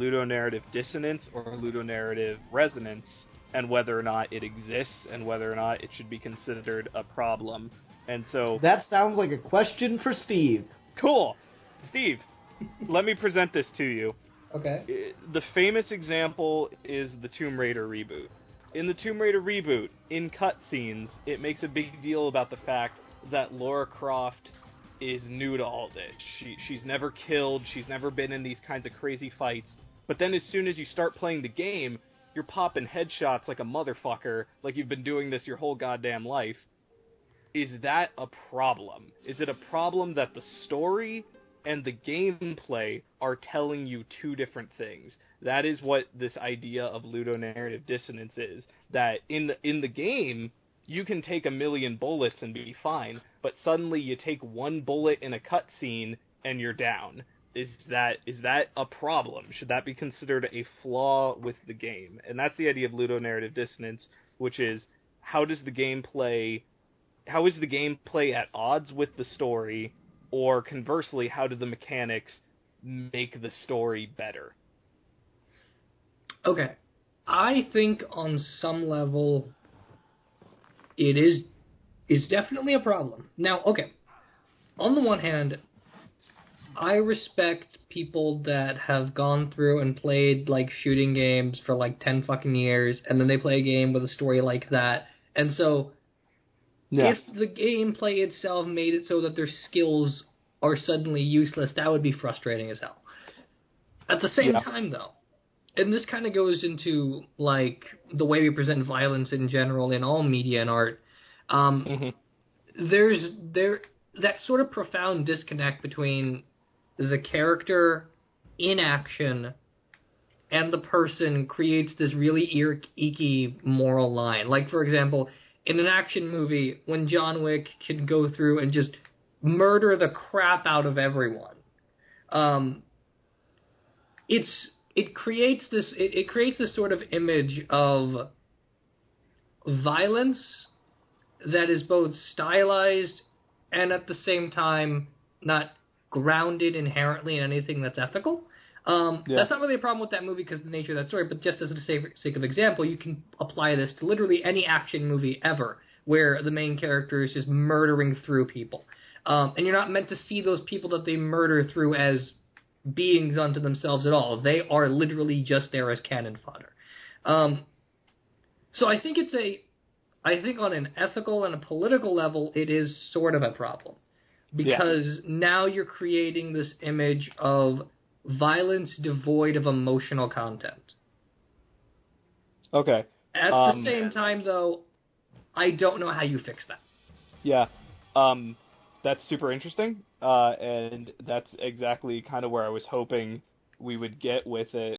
ludonarrative dissonance or ludonarrative resonance, and whether or not it exists, and whether or not it should be considered a problem. And so... That sounds like a question for Steve. Cool! Steve, let me present this to you. Okay. The famous example is the Tomb Raider reboot. In the Tomb Raider reboot, in cutscenes, it makes a big deal about the fact that Lara Croft is new to all this. She's never killed, she's never been in these kinds of crazy fights, but then as soon as you start playing the game, you're popping headshots like a motherfucker, like you've been doing this your whole goddamn life. Is that a problem? Is it a problem that the story and the gameplay are telling you two different things? That is what this idea of ludonarrative dissonance is. That in the game, you can take a million bullets and be fine, but suddenly you take one bullet in a cutscene and you're down. Is that a problem? Should that be considered a flaw with the game? And that's the idea of ludonarrative dissonance, which is how is the gameplay at odds with the story, or conversely, how do the mechanics make the story better? Okay. I think on some level it is definitely a problem. Now, okay. On the one hand, I respect people that have gone through and played, like, shooting games for, like, 10 fucking years, and then they play a game with a story like that. And so, if the gameplay itself made it so that their skills are suddenly useless, that would be frustrating as hell. At the same time, though, and this kind of goes into, like, the way we present violence in general in all media and art, there's that sort of profound disconnect between the character in action and the person creates this really icky moral line. Like, for example, in an action movie, when John Wick can go through and just murder the crap out of everyone, it creates this sort of image of violence that is both stylized and at the same time not grounded inherently in anything that's ethical. That's not really a problem with that movie because of the nature of that story, but just as a sake of example, you can apply this to literally any action movie ever where the main character is just murdering through people. And you're not meant to see those people that they murder through as beings unto themselves at all. They are literally just there as cannon fodder. So I think on an ethical and a political level, it is sort of a problem. Because now you're creating this image of violence devoid of emotional content. Okay. At the same time, though, I don't know how you fix that. Yeah. That's super interesting, and that's exactly kind of where I was hoping we would get with it.